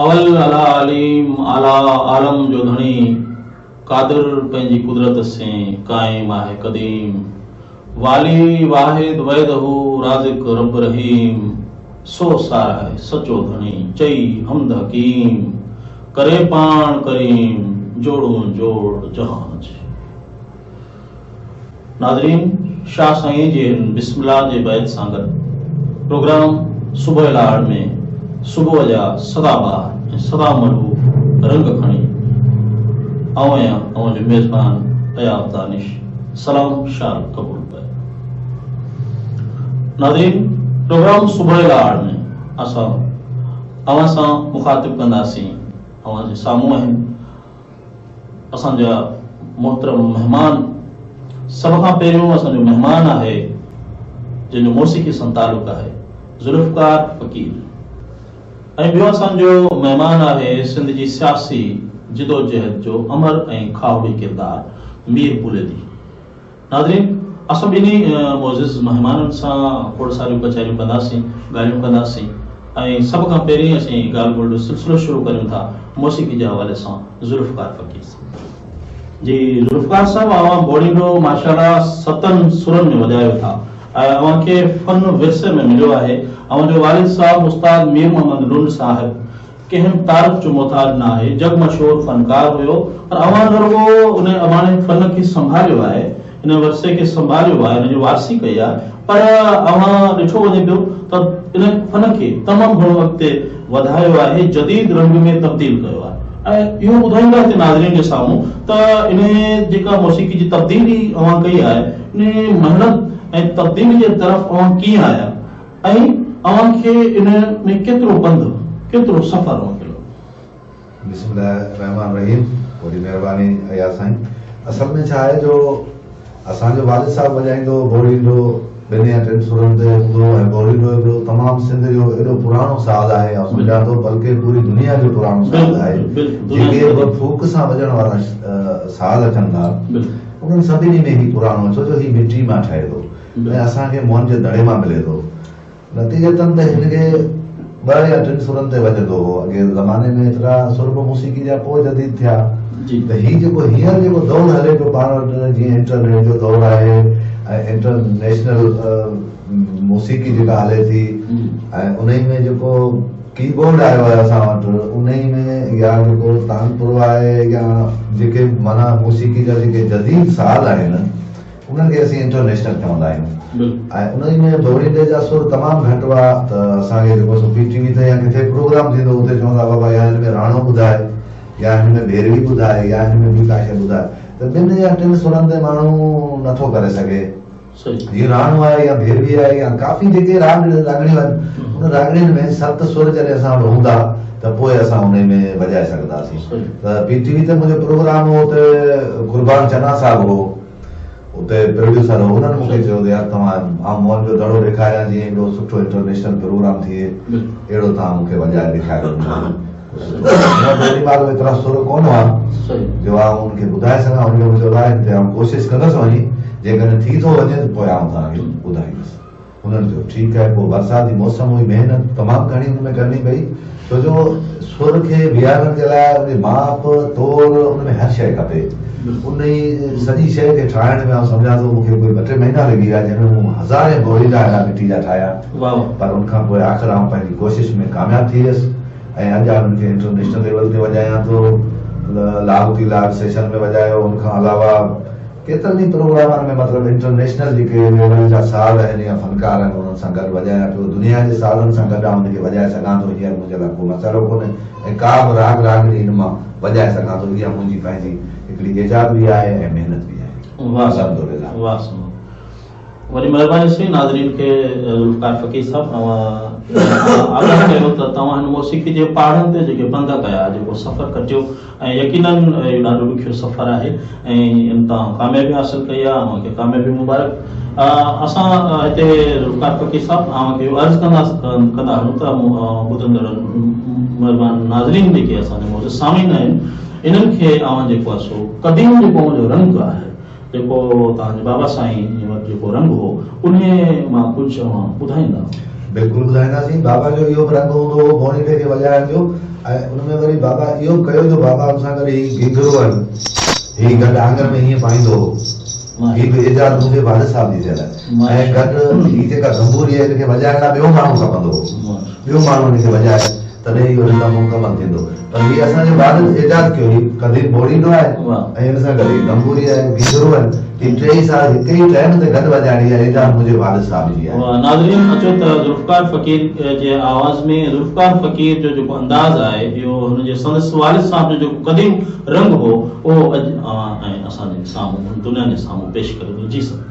अवल अला अलीम आला आलम जो धनी कादिर पंहिंजी कुदरत से कायम आहे कदीम वाली वाहिद वैदहू राज़िक रब रहीम सो सार है सचो धनी चई हमद हकीम करे पाण करीम जोड़ूं जोड़ जहान जे। नाज़रीन, शाह साईं जे बिस्मिल्लाह जे बैत सां गॾु प्रोग्राम सुबह लाड़ में सुबह जा सदाबहार ऐं सदा मलू रंग खणी जो मेज़बान अयाब दानिश सलाम शाल क़बूल पे। नाज़रीन, प्रोग्राम सुबह लाड़ में असां अवां सां मुखातिब कंदासीं अवां जे साम्हूं आहिनि असांजा मोहतरम मेहमान। सब खां पहिरियों असांजो मेहमान आहे जंहिंजो मौसीक़ी सां तालुक़ आहे ज़ुल्फ़कार फ़क़ीर ऐं ॿियो असांजो मेहमान आहे सिंध जी सियासी जिदोजहद जो अमर ऐं खावड़ी किरदार मीर बुलेदी। नाज़रीन, असां ॿिन्ही मोज़िज़ मेहमाननि सां खोड़ सारियूं कचहरियूं कंदासीं, ॻाल्हियूं कंदासीं ऐं सभ खां पहिरीं असीं ॻाल्हि ॿोल जो सिलसिलो शुरू करियूं था मौसीक़ी जे हवाले सां ज़ुल्फ़कार फ़क़ीर सां। जी ज़ुल्फ़कार साहब, अवां बोड़ींदो माशाअल्लाह 7 सुरनि में वॼायो था ऐं अवां खे फ़न विरसे में मिलियो आहे। अवां जो वालिद साहब उस्ताद मीर मोहम्मद लुंड साहिब कंहिं तारीफ़ जो मोहताज न आहे, जग मशहूर फनकार हुयो और अवां रुगो उन अवाणे फन खे संभालियो आहे, इन विरसे खे संभालियो आहे, इन जो वारसी कई आहे। पर अवां ॾिठो वञे पियो त इन फन खे तमामु घणो अॻिते वधायो आहे, जदीद रंग में तब्दील कयो आहे ऐं इहो ॿुधाईंदासीं नाज़रीन जे साम्हूं त इन जेका मौसीक़ी जी तब्दीली अवां कई आहे इन मेहनत ऐं तब्दीली जे तरफ़ अवां कीअं आया ऐं अवां खे इन में केतिरो पंधु केतिरो सफ़र मिलियो। बिस्मिल्लाहिर्रहमानिर्रहीम। वॾी महिरबानी अया साईं। असल में छा आहे जो असांजो वालिद साहब वॼाईंदो बोड़ींदो 2 या 3 सुरनि ते हूंदो ऐं बोड़ींदो हिकिड़ो तमामु सिंध जो एॾो पुराणो साज़ आहे ऐं सम्झां थो बल्कि पूरी दुनिया जो पुराणो साज़ आहे। जेके फूक सां वॼण वारा साज़ अचनि था उन्हनि सभिनी में ही पुराणो, छो जो ही मिट्टी मां ठहे थो ऐं असांखे मोहन जे दड़े मां मिले थो। नतीजतन त हिनखे 2 या 3 सुरनि ते वॼंदो हो। अॻे ज़माने में एतिरा सुर मौसीक़ी जा पोइ जदीद थिया त हीउ जेको हींअर जेको दौरु हले पियो पाण वटि, जीअं इंटरनेट जो दौरु आहे ऐं इंटरनेशनल मौसीक़ी जेका हले थी ऐं उन में जेको कीबोर्ड आयो आहे असां वटि, उन में या जेको तानपुर आहे या जेके माना मौसीक़ी जा जेके जदीद साज़ आहिनि उन्हनि खे असीं इंटरनेशनल चवंदा आहियूं ऐं उन में बोड़ींदे जा सुर तमामु घटि हुआ त असांखे जेको PTV ते या किथे प्रोग्राम थींदो उते चवंदा बाबा या हिन में राणो ॿुधाए या हिन में भेरवी ॿुधाए या हिन में ॿी का शइ ॿुधाए। त 2 या 3 सुरनि ते माण्हू नथो करे सघे। जीअं राणो आहे या भेरवी आहे या काफ़ी जेके राॻड़ियूं आहिनि उन राॻड़ियुनि में 7 सुर जॾहिं असां वटि हूंदा त पोइ असां उन में वॼाए सघंदासीं। त PTV ते मुंहिंजो प्रोग्राम हो, उते कुर्बान चना साहब हो, उते प्रोड्यूसर हो। उन्हनि मूंखे चयो त यार तव्हां मोहन जो दड़ो ॾेखारियां जीअं एॾो सुठो इंटरनेशनल प्रोग्राम थिए अहिड़ो तव्हां मूंखे वॼाए ॾेखारियो। महिल एतिरा सुर कोन हुआ जो उनखे ॿुधाए सघां। उनखे मुंहिंजो राय ते कोशिशि कंदुसि वञी, जेकॾहिं थी थो वञे त पोइ आउं तव्हांखे ॿुधाईंदुसि। उन्हनि चयो ठीकु आहे। पोइ बरसाती मौसम हुई, महिनत तमामु घणी हुन में करणी पई छो जो सुर खे बीहारण जे लाइ उन माप तौर उन में हर शइ खपे। उन ई सॼी शइ खे ठाहिण में सम्झां थो मूंखे कोई 2-3 महीना लॻी विया, जंहिंमें मूं हज़ारे बोड़ींदा अहिड़ा मिट्टी जा ठाहिया। पर उनखां पोइ आख़िर आउं पंहिंजी कोशिशि में कामयाबु थी वियुसि ऐं अॼु उन्हनि खे इंटरनेशनल लेवल ते वॼायां थो। लाहौती लाग सेशन में वॼायो। उनखां अलावा केतिरनि ई प्रोग्रामनि में मतिलबु इंटरनेशनल जेके लेवल जा साज़ आहिनि या फनकार आहिनि उन्हनि सां गॾु वॼायां पियो। दुनिया जे साज़नि सां गॾु उनखे वॼाए सघां थो। हींअर मुंहिंजे लाइ को मसाइलो कोन्हे ऐं का बि राॻड़ी हिन मां वॼाए सघां थो। इहा मुंहिंजी पंहिंजी हिकिड़ी एजाद भी आहे ऐं महिनत भी आहे। वाह, वरी महिरबानी सी नाज़रीन के ज़ुल्फ़कार फ़क़ीर साहब आगाह कयो त तव्हां हिन मौसीक़ी जे पहाड़नि ते जेके पंध कया, जेको सफ़र कटियो ऐं यकीनन इहो ॾाढो ॾुखियो सफ़र आहे ऐं तव्हां कामयाबी हासिल कई आहे। तव्हांखे कामयाबी मुबारक। असां हिते ज़ुल्फ़कार फ़क़ीर साहब तव्हांखे अर्ज़ु कंदा हलूं त ॿुधंदड़नि महिरबानी नाज़रीन जेके असांजे मौजूद सामीन आहिनि इन्हनि खे जेको आहे सो क़दीम जेको मुंहिंजो रंग आहे, जेको तव्हांजे बाबा साईं वटि जेको रंग हो उन मां कुझु ॿुधाईंदा। बिल्कुलु ॿुधाईंदासीं। बाबा जो इहो रंग हूंदो हो मोनीटे खे वॼाइण जो, ऐं उनमें वरी बाबा इहो कयो जो बाबा मूंसां गॾु ही घिघरो आहिनि, ही गॾु आंगन में हीअं पाईंदो हो। ही बि इजाज़त मुंहिंजे वालिद साहिब जी थियल आहे। ऐं गॾु ही जेका गंभूरी आहे हिनखे वॼाइण लाइ ॿियो माण्हू खपंदो हो, ॿियो माण्हू हिनखे वॼाए तॾहिं इहो कमु मुकमल थींदो। पर हीअ असांजे वालिद इजाज़त कयो, ही कॾहिं बोड़ींदो आहे ऐं हिन सां गॾु गंभूरी आहे, घिघरो आहिनि, ही टे ई साल हिक ई टाइम ते गॾु वॼाइणी आहे। इजाज़त मुंहिंजे वालिद साहिब जी आहे। नाज़रीन अचो त ज़ुल्फ़िकार फ़क़ीर जे आवाज़ में ज़ुल्फ़िकार फ़क़ीर जो जेको अंदाज़ आहे, इहो हुनजे संदसि वालिद साहिब जो जेको क़दीम रंग हो, उहो अॼु ऐं असांजे साम्हूं दुनिया जे साम्हूं पेश करे थो। जी सर।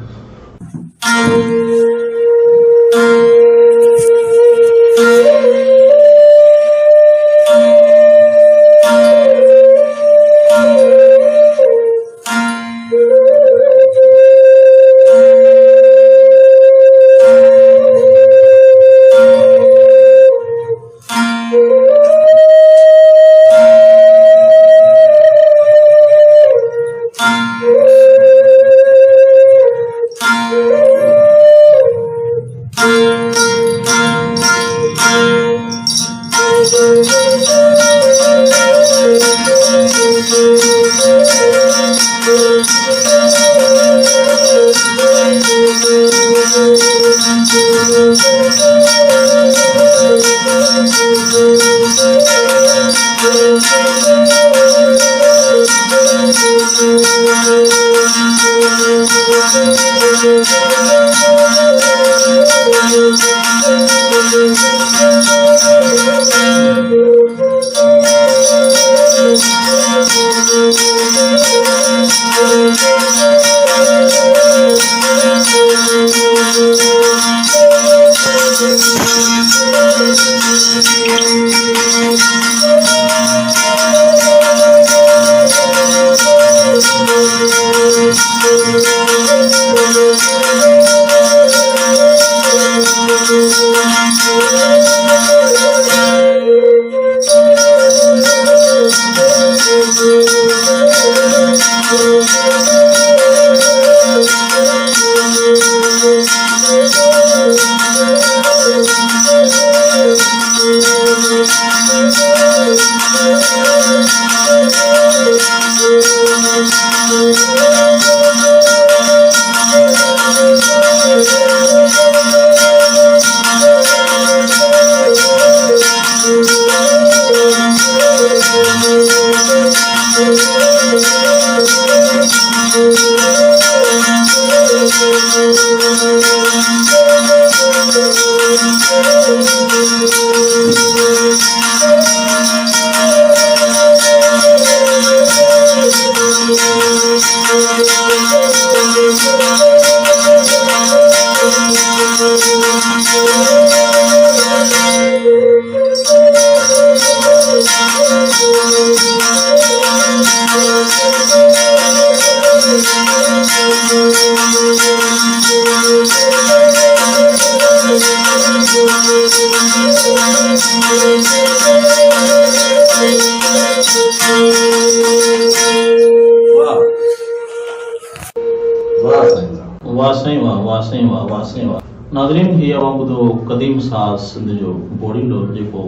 नाज़रीन ही अवां ॿुधो क़दीम साज़ सिंध जो बोड़ींदो जेको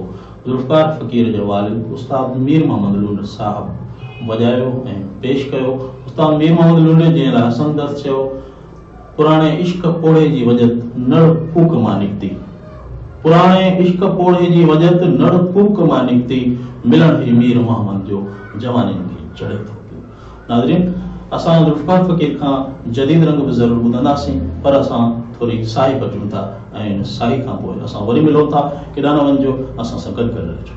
ज़ुल्फ़िकार फ़क़ीर जो वालिद उस्ताद मीर मोहम्मद लूंड साहब वॼायो ऐं पेश कयो। उस्ताद मीर मोहम्मद लूंड जंहिं लाइ हसन दस्त चयो, पुराणे इश्क पोड़े जी वजत नड़ फूक मां निकिती, पुराणे इश्क पोड़े जी वजत नड़ फूक मां निकिती, मिलण ही मीर मोहम्मद जो जवानी खे चढ़े थो। नाज़रीन असां ज़ुल्फ़िकार फ़क़ीर खां जदीद रंग बि ज़रूरु ॿुधंदासीं, पर असां थोरी साई बचूं था ऐं हिन साई खां पोइ असां वरी मिलूं था। केॾांहुं न वञिजो, असां सां गॾु करे रहिजो।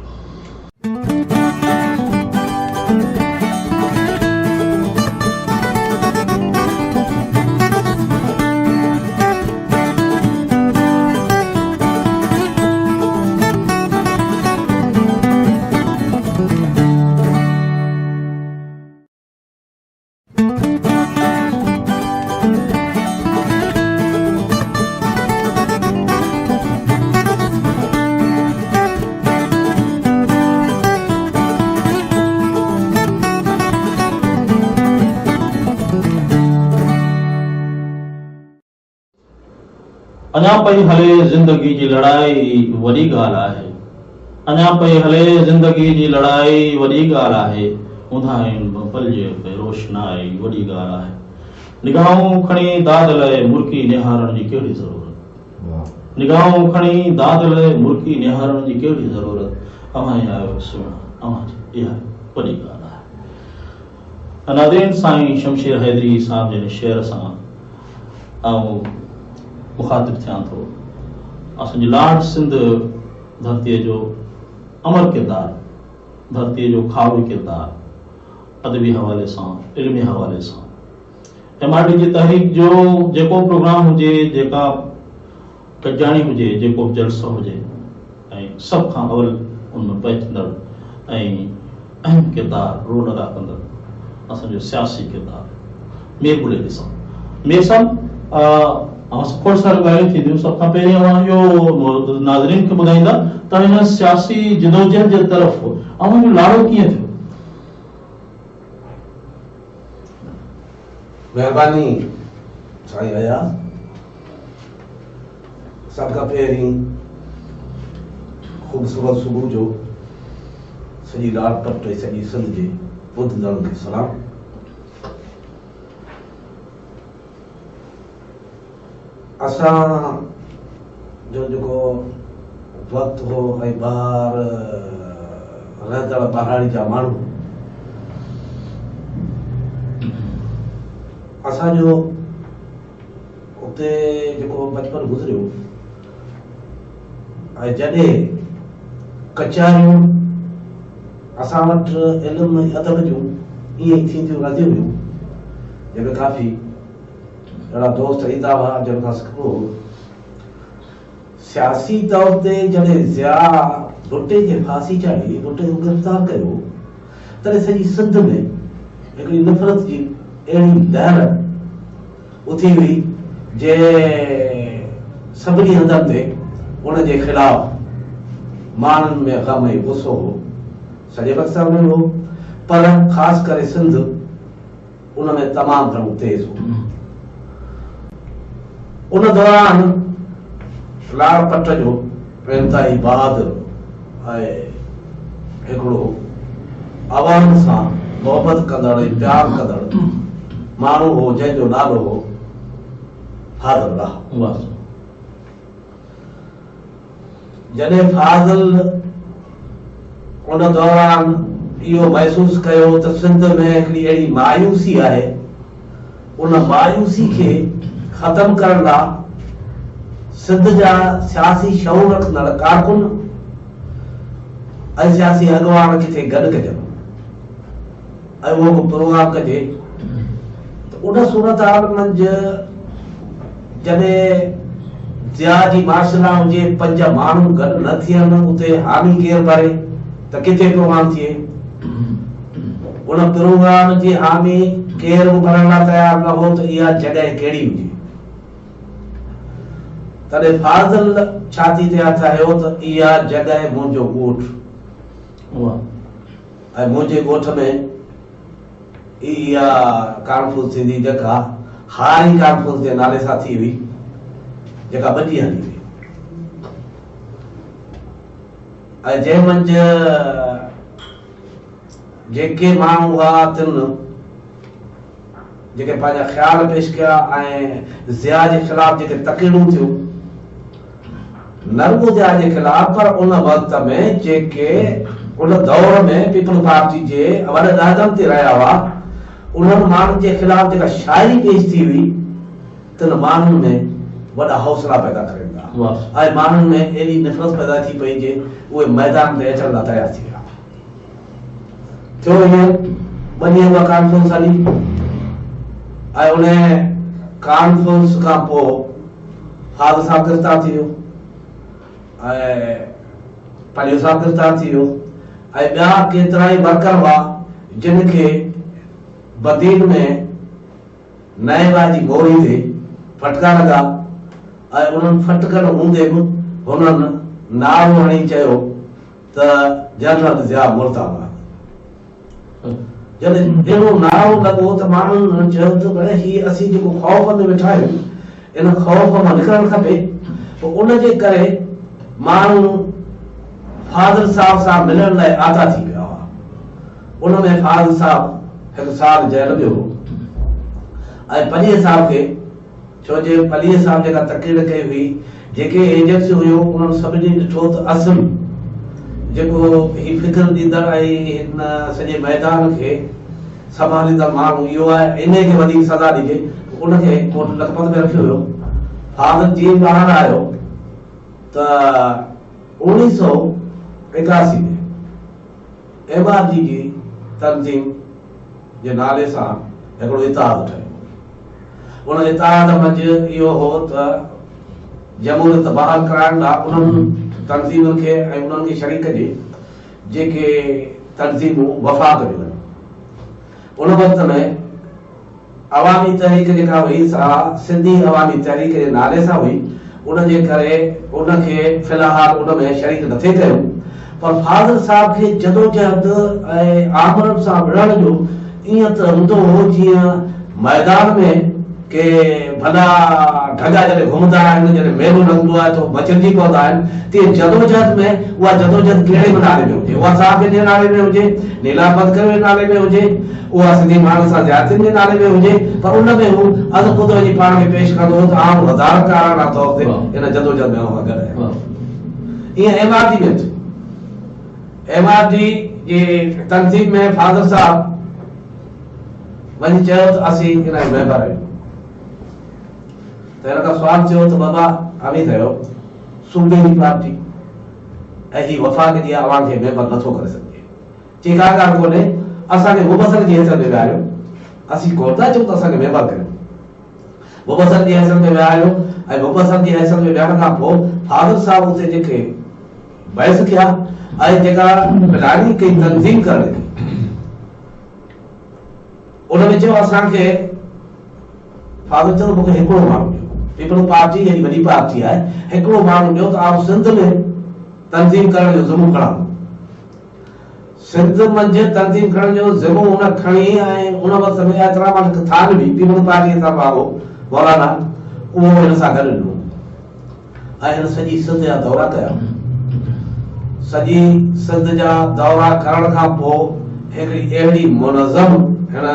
अञा पई हले ज़िंदगी जी लड़ाई वॾी ॻाल्हि आहे, अञा पई हले ज़िंदगी जी लड़ाई वॾी ॻाल्हि आहे, हूंदा आहिनि पल जे पे रोशनाई वॾी ॻाल्हि आहे। निगाहूं खणी दाद लाइ मुर्की निहारण जी कहिड़ी ज़रूरत, निगाहूं खणी दाद लाइ मुर्की निहारण जी कहिड़ी ज़रूरत, अव्हां ई आहियो सुहिणा, अव्हां जी इहा वॾी ॻाल्हि आहे। नाज़रीन, साईं शमशेर हैदरी साहिब जे शेर सां आऊं मुखातिब थियां थो। असांजी लाड सिंध धरतीअ जो अमर किरदार, धरतीअ जो खावड़ी किरदार, अदबी हवाले सां, इल्मी हवाले सां, MRD जी तहरीक जो जेको प्रोग्राम हुजे, जेका कजाणी हुजे, जेको जलसो हुजे, ऐं सभ खां अवल उनमें पहुचंदड़ ऐं अहम किरदार रोल अदा कंदड़ असांजो सियासी किरदार मीर बुले निज़ाम। मीर साहब, खोड़ सारी ॻाल्हियूं थींदियूं। सभ खां पहिरीं इहो नाज़रीन खे ॿुधाईंदा त हिन सियासी जिदोजहद जे तरफ़ अव्हांजो लाड़ो कीअं थियो? महिरबानी साईं आया। सभ खां पहिरीं ख़ूबसूरत सुबुह जो सॼी लाजपत ऐं सॼी सिंध जे ॿुधंदड़नि खे सलाम। असां जो जेको वक़्तु हो ऐं ॿाहिर रहंदड़ पहाड़ी जा माण्हू, असांजो उते जेको बचपन गुज़रियो, ऐं जॾहिं कचारियूं असां वटि इल्म अदब जूं ईअं ई थींदियूं रहंदियूं हुयूं, जंहिंमें काफ़ी अहिड़ा दोस्त ईंदा हुआ जंहिं खां सिखिबो हो। सियासी तौर ते जॾहिं ज़िया भुट्टे खे फांसी चाढ़ी, भुट्टे खे गिरफ़्तार कयो, तॾहिं सॼी सिंध में हिकिड़ी नफ़रत जी अहिड़ी लहर उथी हुई जे सभिनी हंधनि ते उन जे ख़िलाफ़ माण्हुनि में ग़म ऐं गुस्सो हो, सॼे पाकिस्तान में हो, पर ख़ासि करे सिंध उन में तमामु घणो तेज़ हो। उन दौरान लाड़पट जो इंतहाई बहादुर ऐं हिकिड़ो आवाम सां मोहबत कंदड़ ऐं प्यार कंदड़ माण्हू हो जंहिंजो नालो हो फाज़ल राह। जॾहिं फाज़ल उन दौरान इहो महसूस कयो त सिंध में हिकिड़ी अहिड़ी मायूसी आहे, उन मायूसी खे ख़त्म करण लाइ सिंध जा सियासी शऊर रखंदड़ कारकुन ऐं सियासी अॻवान किथे गॾु कजनि ऐं उहो प्रोग्राम कजे। त उन सूरत हाल मंझि जॾहिं ज़िया जी मार्शला हुजे, 5 माण्हू गॾु न थियनि, उते हामी केरु भरे त किथे प्रोग्राम थिए। उन प्रोग्राम जी हामी केरु बि भरण लाइ तयारु न हो त इहा जॻह कहिड़ी हुजे। तॾहिं फाज़ल छाती ते हथ आयो त इहा जॻह मुंहिंजो ॻोठ, ऐं मुंहिंजे ॻोठ में इहा कॉन्फ्रेंस थींदी जेका हारी कॉन्फ्रेंस जे नाले सां थी हुई, जेका 2 ॾींहं हली हुई। ऐं जंहिं मंझि जेके माण्हू हुआ तिन जेके पंहिंजा ख़्याल पेश कया ऐं ज़िया जे ख़िलाफ़ जेके तकड़ियूं थियूं, न रुॻो ज़िया जे ख़िलाफ़, पर उन वक़्त में जेके उन दौर में पीपल पार्टी जे वॾे अहदनि ते रहिया हुआ, उन्हनि माण्हुनि जे ख़िलाफ़ जेका शाइरी पेश थी हुई, तिन माण्हुनि में वॾा हौसला पैदा करेंदा ऐं माण्हुनि में अहिड़ी नफ़रत पैदा थी पई जे उहे मैदान ते अचण लाइ तयारु थी विया। थियो हीअं 2 ॾींहं उहा कॉन्फ्रेंस हली ऐं उन कॉन्फ्रेंस खां पोइ फाज़ल साहब गिरफ़्तार थी वियो ऐं पालियो साहब गिरफ़्तार थी वियो ऐं ॿिया केतिरा ई वर्कर हुआ जिन खे बदीन में नएबा जी मोरी ते फटका लॻा ऐं उन्हनि फटकनि हूंदे बि हुननि नारो हणी चयो त जनरल ज़िया मुर्दाबाद। जॾहिं अहिड़ो नारो लॻो त माण्हुनि चयो त भले हीअ असीं जेको ख़ौफ़ में वेठा आहियूं, इन ख़ौफ़ मां निकिरणु खपे पोइ उनजे करे माण्हू फादर साहब सां मिलण लाइ आता थी विया हुआ। उनमें फादर साहब हिकु साल जेल में हो ऐं पलीअ साहब खे, छो जे पलीअ साहब जेका तकरीर कई हुई, जेके एजेंट्स हुयो उन्हनि सभिनी ॾिठो त असुल जेको ही फिक्र ॾींदड़ ऐं हिन सॼे मैदान खे संभालींदड़ माण्हू इहो आहे, इन खे वधीक सज़ा ॾिजे। उनखे कोर्ट लखपत में रखियो हुयो। फादर जीअं ॿाहिरि आयो त 1981 में MRG जी तंज़ीम जे नाले सां हिकिड़ो इतिहाद ठहियो। उन इतिहाद मंझि इहो हो त जमहूरियत बहाल कराइण लाइ उन्हनि तंज़ीमुनि खे ऐं उन्हनि खे शरीक जे जेके तंज़ीमूं वफ़ा कयूं आहिनि, उन वक़्त में अवामी तहरीक जेका हुई सा सिंधी अवामी तहरीक जे नाले सां हुई। उनजे करे उनखे फ़िलहाल उन में शरीक नथे कयूं, पर फादर साहब खे जदोजहद ऐं आमरन सां विढ़ण जो ईअं त हूंदो हो जीअं मैदान में के भला ढगा जॾहिं घुमंदा आहिनि, जॾहिं मेलो लॻंदो आहे त मचंदी पवंदा आहिनि, तीअं जदोजहद में उहा जदोजहद कहिड़े बि नाले में हुजे, उहा साहब जे नाले में हुजे, नीलापत करे नाले में हुजे, उहा सिंधी माण्हुनि सां ज्यादतियुनि जे नाले में हुजे, पर उन में हू अधु ख़ुदि वञी पाण खे पेश कंदो हो त आम वज़ारतकाराना तौर ते इन जदोजहद में हुआ गॾु। ईअं MRG में थियो। MRG जे तंज़ीम में फादर साहब वञी चयो त असीं इन मेंबर आहियूं। त हिन खां सुवाल थियो त बाबा अमी कयो सूबे जी पार्टी ऐं ही वफ़ाक़ जी अवाम खे मेंबर नथो करे सघे। चई का ॻाल्हि कोन्हे, असांखे मुबसर जी हैसियत में विहारियो, असीं कोन था चऊं त असांखे मेंबर कयो। मुबसर जी हैसियत में विहारियो ऐं मुबसर जी हैसियत में विहण खां पोइ फादर साहब उते जेके बहस किया ऐं जेका प्लानिंग कई तंज़ीम करण की, उनमें चयो असांखे फादर चयो मूंखे हिकिड़ो माण्हू ॾियो, पीपल पार्टी हेॾी वॾी पार्टी आहे, हिकिड़ो माण्हू ॾियो त आउं सिंध में तंज़ीम करण जो ज़िम्मो खणां। सिंध मंझि तंज़ीम करण जो ज़िम्मो उन खणी ऐं उन वक़्त में एतिराम थान बि पीपल पार्टी सां बाबो मौलाना उहो हिन सां गॾु ॾिनो ऐं हिन सॼी सिंध जा दौरा कया। सॼी सिंध जा दौरा करण खां पोइ हिकिड़ी अहिड़ी मुनज़म हिन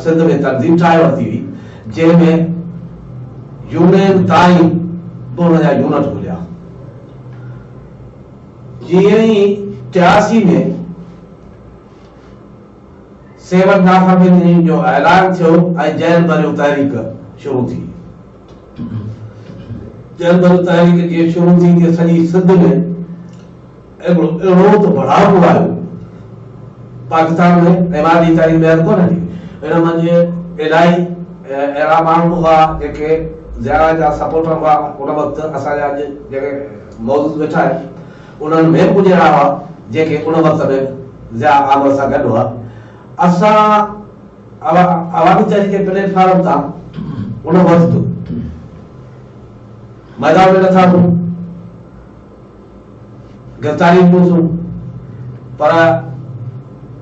सिंध में तंज़ीम ठाहे वरिती हुई जंहिंमें यूनियन ताईं बि हुन जा यूनिट खुलिया। जीअं ई 83 में 7 नाफ़रमानी जो ऐलान थियो ऐं जेल भरियो तहरीक शुरू थी। जेल भरियो तहरीक जीअं शुरू थी त सॼी सिंध में अहिड़ो त बढ़ावो आयो। पाकिस्तान में MRG तारीख़ बयान कोन थी, हिन मंझि इलाही अहिड़ा माण्हू हुआ जेके ज़िया जा सपोर्टर हुआ। उन वक़्तु असांजा अॼु जेके मौजूद वेठा आहिनि उन्हनि में कुझु अहिड़ा हुआ जेके उन वक़्त में ज़िया आमर सां गॾु हुआ। असां अवामी तहरीक प्लेटफॉर्म तां उन वक़्तु मैदान में नथा वञूं, गिरफ़्तारी ॾिसूं, पर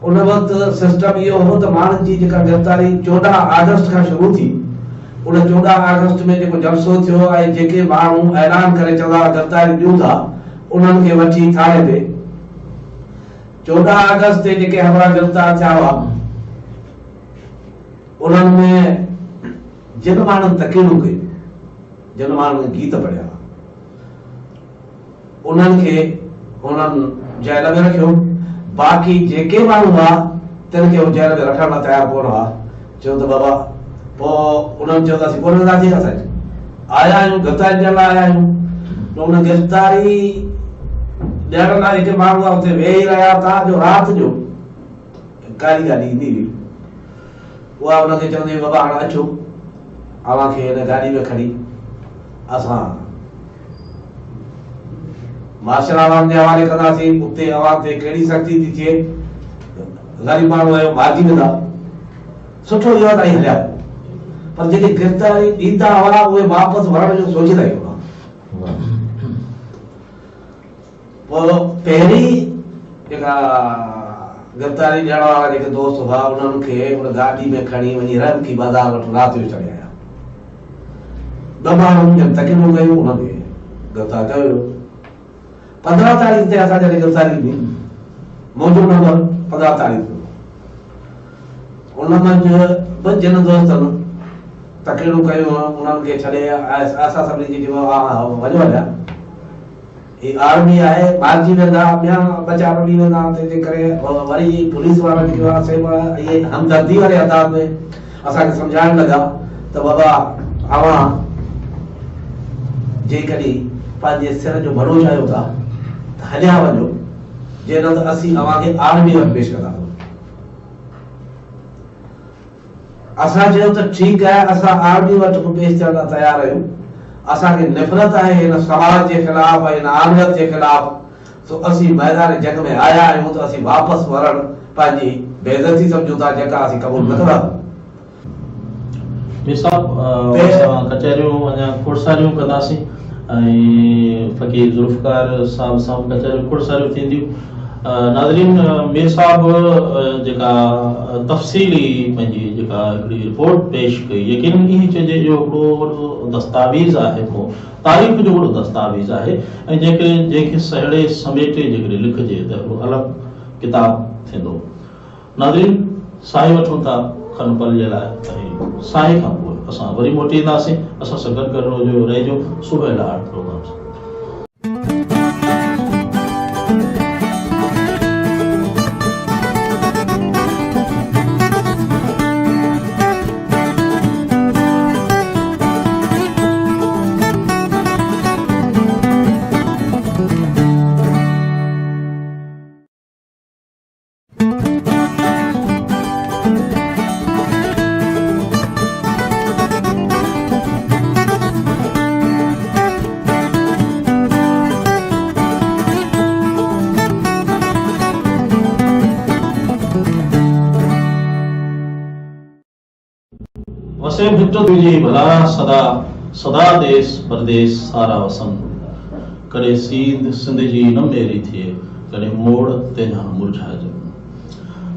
उन वक़्तु सिस्टम इहो हो त माण्हुनि जी जेका गिरफ़्तारी 14 अगस्त खां शुरू थी। उन 14 अगस्त में जेको जलसो थियो ऐं जेके माण्हू ऐलान करे चवंदा गिरफ़्तारी ॾियूं था उन्हनि खे वठी थाणे ते 14 अगस्त ते जेके हमरा गिरफ़्तार थिया हुआ उन्हनि में जिन माण्हुनि तक़रीरूं कई, जिन माण्हुनि गीत पढ़िया, उन्हनि खे उन्हनि जेल में रखियो। बाक़ी जेके माण्हू हुआ तिन खे जेल में रखण लाइ तयारु कोन हुआ। चयो त बाबा पोइ उन्हनि चयो त असीं कोन वेंदासीं, असां आया आहियूं गिरफ़्तारी ॾियण लाइ आया आहियूं। त उन गिरफ़्तारी ॾियण लाइ जेके माण्हू हुआ उते वेही रहिया था जो राति जो काली गाॾी ईंदी हुई, उहा उनखे चवंदी बाबा हाणे अचो अव्हांखे हिन गाॾी में खणी असां मार्शल आवाम जे हवाले कंदासीं। उते आवाम ते कहिड़ी सख़्ती थी थिए, ग़रीब माण्हू आहियो मारिजी वेंदा। सुठो इहो ताईं हलिया, पर जेके गिरफ़्तारी ॾींदा हुआ उहे वापसि वरण जो सोचींदा ई हुआ। पोइ पहिरीं जेका गिरफ़्तारी ॾियण वारा जेके दोस्त हुआ उन्हनि खे उन गाॾी में खणी वञी रमकी बाज़ार वटि राति जो चढ़िया। 2 माण्हुनि जन तकरीरूं कयूं उन्हनि गिरफ़्तार कयो वियो। 15 तारीख़ ते असां जॾहिं गिरफ़्तारी ॾिनी, मौजूदु नंबर 15 तारीख़ जो, उन मंझि 2 जिन दोस्तनि तकड़ियूं कयूं, उन्हनि खे छॾे असां सभिनी खे चयो वञो हलिया, ही आर्मी आहे, मारिजी वेंदा, ॿिया 2-4 ॾींहं वेंदा, तंहिंजे करे वरी पुलिस वारनि खे इहे हमदर्दी वारे अंदाज़ में असांखे सम्झाइण लॻा त बाबा अवां जेकॾहिं पंहिंजे सिर जो भरो चाहियो था त हलिया वञो, जे न त असीं अव्हांखे आर्मी वटि पेश कंदासीं। असां चयो त ठीकु आहे, असां आर्मी वटि पेश थियण लाइ तयार आहियूं, असांखे नफ़रत आहे हिन समाज जे ख़िलाफ़, हिन आलियत जे ख़िलाफ़, सो असीं मैदान जंग में आया आहियूं, त असीं वापसि वञणु पंहिंजी बेइज़ती सम्झूं था, जेका असीं क़बूल न कंदासीं। मीर साहब, असां कचहरियूं अञा खुड़सारियूं कंदासीं ऐं फ़क़ीर ज़ुल्फ़कार साहब सां कचहरियूं खुड़सारियूं थींदियूं। नाज़रीन, मीर साहब जेका तफ़सीली पंहिंजी जेका हिकिड़ी रिपोर्ट पेश कई, यकीनन इहो चइजे इहो हिकिड़ो वॾो दस्तावेज़ आहे, को तारीख़ जो वॾो दस्तावेज़ आहे, ऐं जंहिंखे सहेड़े समेटे जेकॾहिं लिखिजे त हिकिड़ो अलॻि किताब थींदो। नाज़रीन, साईं वठूं था खनपल जे लाइ, ऐं साईं खां पोइ असां वरी मोटी ईंदासीं। असां सां गॾु रहिजो सुबह लाड़ प्रोग्राम सां। वसे भिट तुझी भला सदा सदा देश परदेश सारा वसन, कॾहिं सींध सिंध जी न मेरी थिए, कॾहिं मोड़ तेजा मुरझाइजे।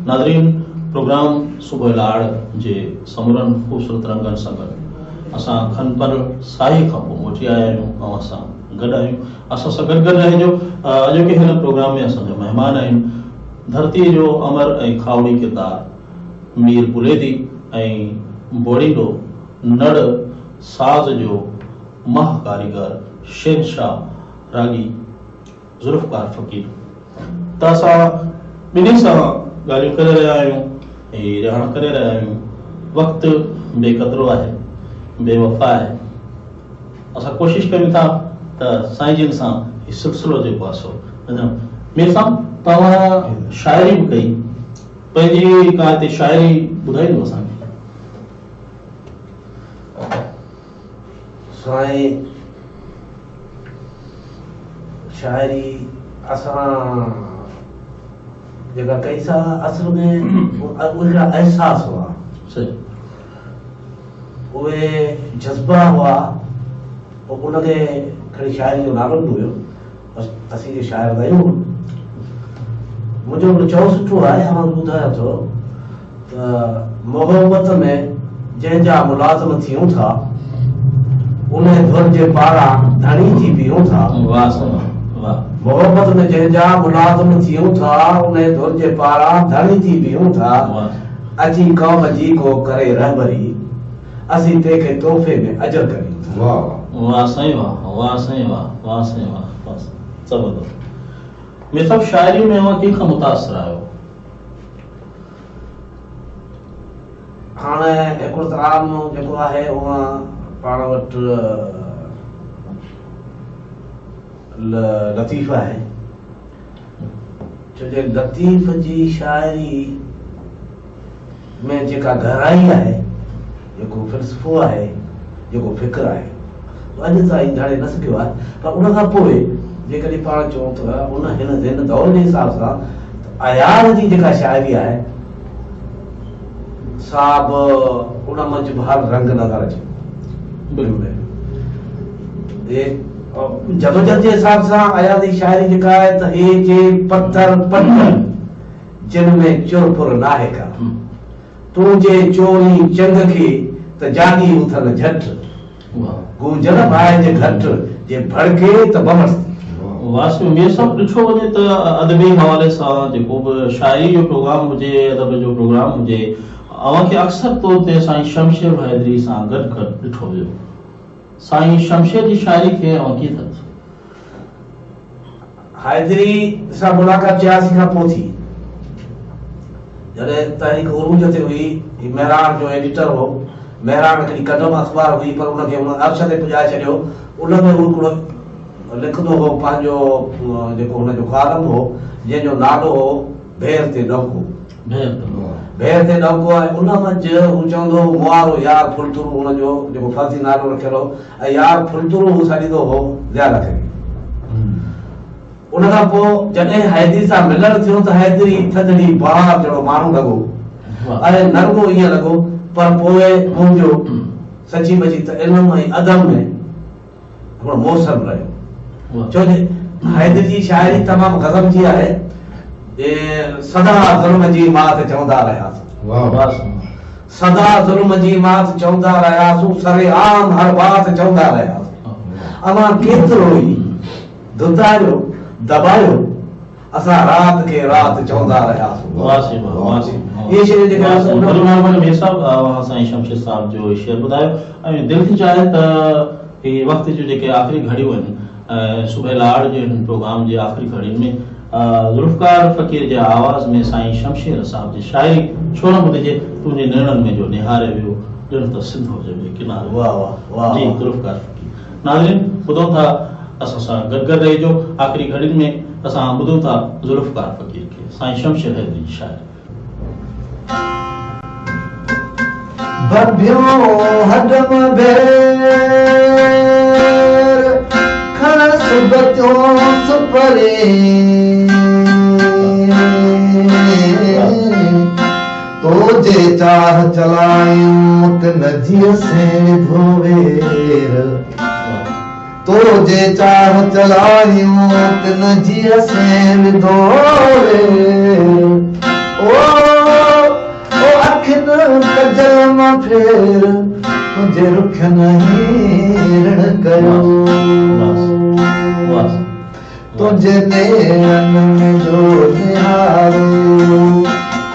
नाज़रीन, प्रोग्राम सुबह लाड़ जे समरन ख़ूबसूरत रंगनि सां गॾु असां खनपल साई खां पोइ मोटी आया आहियूं ऐं असां गॾु आहियूं। असां सां गॾु रहिजो। अॼोके हिन प्रोग्राम में असांजा महिमान आहिनि धरती जो अमर ऐं खावड़ी किरदार मीर बुलेदी ऐं बोड़ींदो नड़ साज़ जो मह कारीगर शहनशाह रागी ज़ुल्फ़कार फ़क़ीर। त असां ॿिन्ही सां ॻाल्हियूं करे रहिया आहियूं ऐं रहण करे रहिया आहियूं। वक़्तु बेक़दरो आहे, बेवफ़ा आहे। असां कोशिशि कयूं था त साईं जिन सां हीउ सिलसिलो जेको आहे सो अञा। मीर साहब, तव्हां शाइरी बि कई, पंहिंजी का हिते शाइरी ॿुधाईंदो असांखे? साईं, शायरी असां जेका कई सा असल में उनका एहसास हुआ, उहे जज्बा हुआ, और उनके खड़ी शायरी जो नालो न हुयो, असीं जे शायर आहियूं। मुंहिंजो हिकिड़ो चओ सुठो आहे, मां ॿुधायां थो त मोहब्बत में जंहिंजा मुलाज़िम थियूं था, उन्हें धुर जे पारां धणी थी बीहूं था। मोहब्बत में जंहिंजा मुलाज़िम थियूं था, उन्हें धुर जे पारां धणी थी बीहूं था। अची कौम जी को करे रहबरी, असीं तंहिंखे तोहफ़े में अजर करियूं था। वाह वाह साईं, वाह वाह साईं, वाह वाह साईं, वाह वाह ज़बरदस्त। मैं सब शायरी में हुआ कि मुतासिर आयो। हाणे हिकिड़ो तराम जेको आहे उहा पाण वटि लतीफ़ आहे, छो जे लतीफ़ जी शाइरी में जेका गहराई आहे, जेको फ़िल्सफ़ो आहे, जेको फ़िक्र आहे, अॼु ताईं ॼाणे न सघियो आहे। पर उन खां पोइ जेकॾहिं पाण चऊं था उन हिन दौर जे हिसाब सां अयार जी जेका शाइरी आहे साहब, उन मंझि बि हर रंग नज़र अचे। जदोजहद जे हिसाब सां अयार जी शाइरी जेका आहे त हे जे पत्थर पत्थर जिन में चुरपुर नाहे का, तूं जे चोरी चंग खे त जागी उथल झट, गूंजण भाई जे घट जे भड़के त बमस वास्तव में ये सब ॾिठो वञे त अदबी हवाले सां जेको बि शाइरी जो प्रोग्राम हुजे अदब जो प्रोग्राम हुजे अव्हांखे अक्सर तौर ते साईं शमशेर हैदरी सां गॾु गॾु ॾिठो वियो। साईं शमशेर जी शाइरी खे अव्हां कीअं था हैदरी सां मुलाक़ात 86 खां पोइ थी जॾहिं तहरीक उरूज ते हुई मेहरान जो एडिटर हो। मेहरान हिकिड़ी कदम अख़बार हुई पर उनखे उन अर्श ते पुॼाए छॾियो। उनमें हू हिकिड़ो लिखंदो हो पंहिंजो जेको हुनजो कॉलम हो जंहिंजो नालो हो भेर ते डंको। भेर ते डंको आहे उन मंझि हू चवंदो हो मुआरो यार फुलतुरू हुनजो जेको फर्ज़ी नालो रखियल हो ऐं यार फुलतुरू हू छॾींदो हो ज़्यादा करे। उन खां पोइ जॾहिं हैदरी सां मिलण थियो त हैदरी थधड़ी बहार जहिड़ो माण्हू लॻो ऐं न रुॻो ईअं लॻो पर पोइ मुंहिंजो सची बची त इल्म ऐं अदब में हिकिड़ो मौसम रहियो। छो जे हैदरी जी शाइरी तमामु गज़ब जी आहे। सदा ज़ुल्म जी मात चवंदा रहियासीं सदा ज़ुल्म जी मात चवंदा रहियासीं सरे आम हर बात चवंदा रहियासीं अवां केतिरो ई दुतारियो दबायो असां रात के रात चवंदा रहियासीं। वासी वासी ये शइ जेका में सब साईं शमशेर साहब जो शेर ॿुधायो ऐं दिलि थी चाहे त ही वक़्त जो जेके आख़िरी घड़ियूं आहिनि सुबह लाड़ जे प्रोग्राम जे आख़िरी घड़ियुनि में ज़ुल्फ़कार फ़क़ीर जे आवाज़ में साईं शमशेर साहब जी शाइरी छो न ॿुधिजे तुंहिंजे नेणनि में जो निहारे वियो ॼण त सिंध हुजे किनारे। वाह वाह वाह जी ज़ुल्फ़कार फ़क़ीर। नाज़रीन ॿुधो था असां सां गॾु गॾु रहिजो। आख़िरी घड़ियुनि में असां ॿुधूं था ज़ुल्फ़कार फ़क़ीर खे साईं शमशेर हैदरी जी शाइरी। बबियो हडम भेर खण सुबतो सुपरे तो जे चाह चलायूं त नजीअ से धोवेर तो जे चाह चलायूं त नजीअ से धोवेर कजल मां फेर तुंहिंजे रुखियनि हीरण कयो तुंहिंजे नेरनि जो निहारो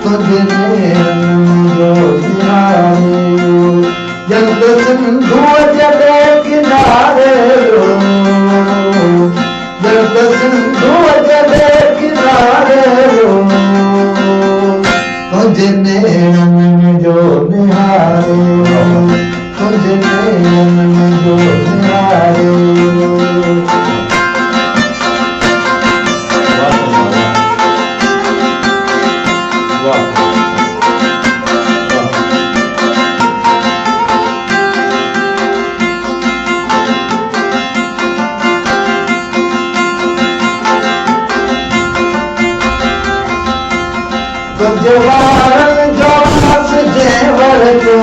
तुंहिंजे नेरनि जो निहारो जंग सिंधूअ जे किनारे जंग सिंधूअ जे किनारे तुंहिंजे नेरनि जो निहारो तुंहिंजे नेरनि जो निहारो। तुंहिंजे वारनि जो हस जेवर जो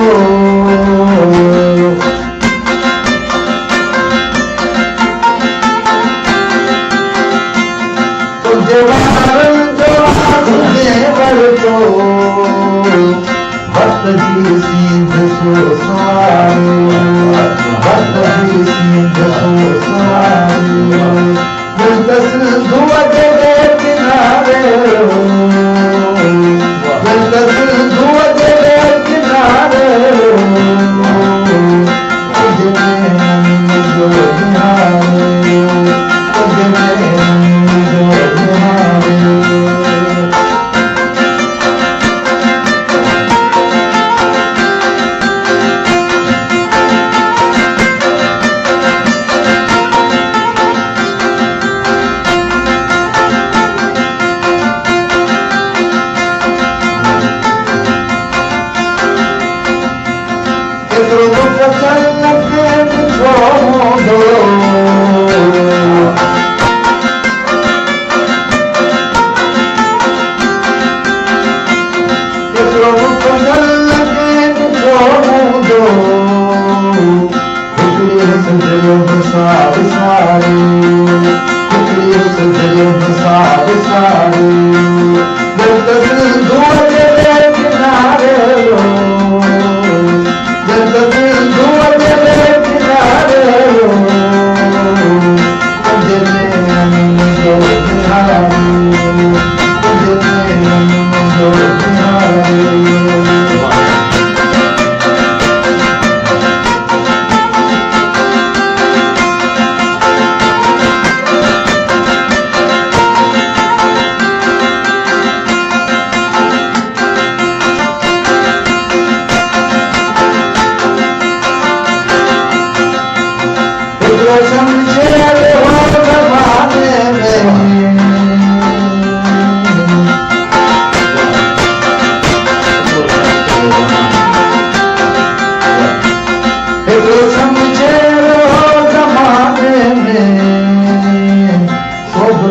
तुंहिंजे वारनि जो हस जेवर जो भक्त जी सीध सो सवारियो भक्त जी सीध सो सवारियो जंग सिंधूअ जे किनारे किनारे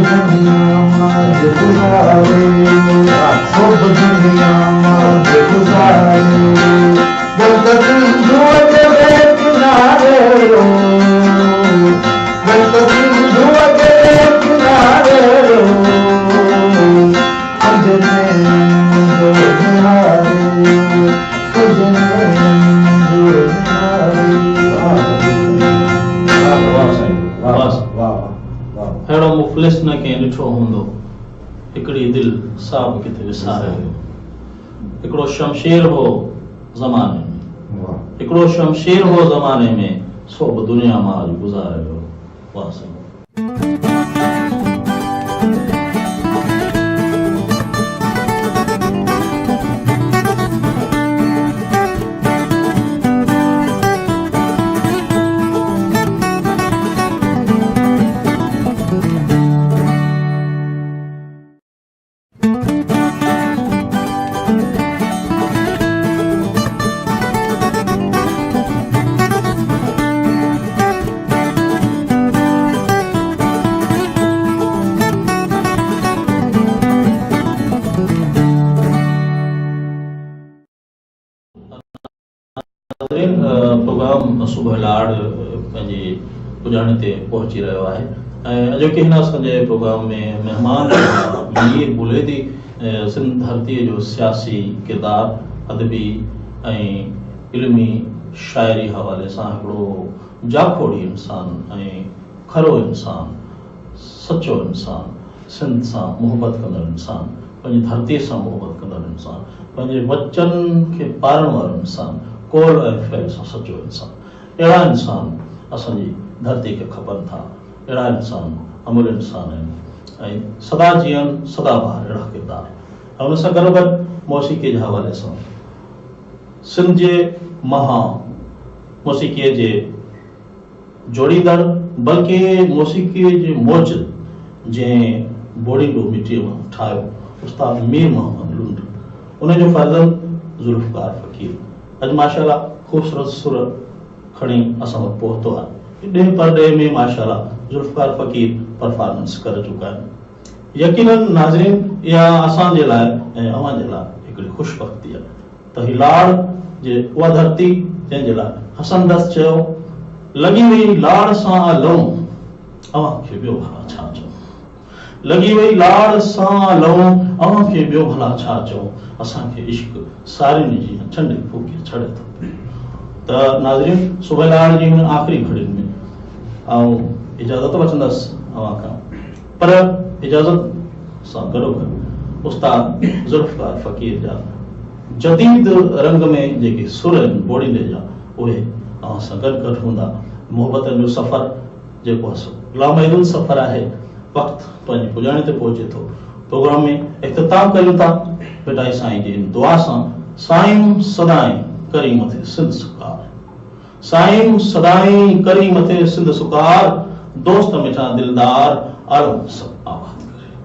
दुनिया मां गुज़ारे सब दुनिया मां गुज़ारे बस सिंधु के किनारे रो बस सिंधु के किनारे रो सजने जो निहारे सजने जो अहिड़ो मुफ़लिस न कंहिं ॾिठो हूंदो हिकिड़ी दिलि साहब किथे विसारे वियो हिकिड़ो शमशेर हो ज़माने में हिकिड़ो शमशेर हो ज़माने में सो बि दुनिया मां अॼु गुज़ारे वियो वाह साईं प्रोग्राम सुबह लाड़ पंहिंजी पुॼाणे ते पहुची रहियो आहे ऐं अॼोके हिन असांजे प्रोग्राम में महिमान मीर बुलेदी सिंध धरतीअ जो सियासी किरदारु अदबी ऐं इल्मी शाइरी हवाले सां हिकिड़ो जाखोड़ी इंसान ऐं खरो इंसान सचो इंसान सिंध सां मुहबत कंदड़ इंसान पंहिंजी धरतीअ सां मुहबत कंदड़ इंसान पंहिंजे बच्चनि खे पालण वारो इंसान कोल ऐं फैल सां सचो इंसान अहिड़ा इंसान असांजी धरती खे खपनि था अहिड़ा इंसान अमूल इंसान आहिनि ऐं सदा जीअनि सदा बहार अहिड़ा किरदार ऐं उन सां गॾोगॾु मौसीक़ीअ जे हवाले सां सिंध जे महा मौसीक़ीअ जे जोड़ींदड़ बल्कि मौसीक़ीअ जे मौज जंहिं बोड़ींदो मिटीअ मां ठाहियो उस्ताद मीर मोहम्मद लुंड उनजो फर्ज़ंद ज़ुल्फ़कार फ़क़ीर अॼु माशाअल्लाह ख़ूबसूरत सुर खणी असां वटि पहुतो आहे ॾे पर ॾे में माशाअल्लाह ज़ुल्फ़कार फ़क़ीर परफॉर्मेंस करे चुका आहिनि यकीनन नाज़रीन इहा असांजे लाइ ऐं अवां जे लाइ हिकिड़ी ख़ुशबख़्ती आहे त ही लाड़ जे उहा धरती जंहिंजे लाइ हसनदस चयो लॻी वई लाड़ सां लऊं अवां खे ॿियो भला छा चऊं लॻी वई लाड़ सां लऊं अवां खे ॿियो भला छा चऊं असांखे इश्क सारियुनि जी छंडे फूके छॾे थो त नाज़रीन सुबह लाड़ जी हिन आख़िरी घड़ियुनि में ऐं इजाज़त वठंदसि अवां खां पर इजाज़त सां गॾोगॾु उस्ताद ज़ुल्फ़कार फ़क़ीर जा जदीद रंग में जेके सुर आहिनि बोड़ींदे जा उहे अवां सां गॾु गॾु हूंदा मुहबतनि जो सफ़र जेको लामहदूद सफ़र आहे वक़्तु पंहिंजी पुॼाणे ते पहुचे थो प्रोग्राम में इख़्तिताम कयूं था पिटाई साईं जी दुआ सां साईं सदाई करी मथे सिंध सुकार साईं सदाई करी मथे सिंध सुकार दोस्त मिठा दिलदार आलम सब आबाद करे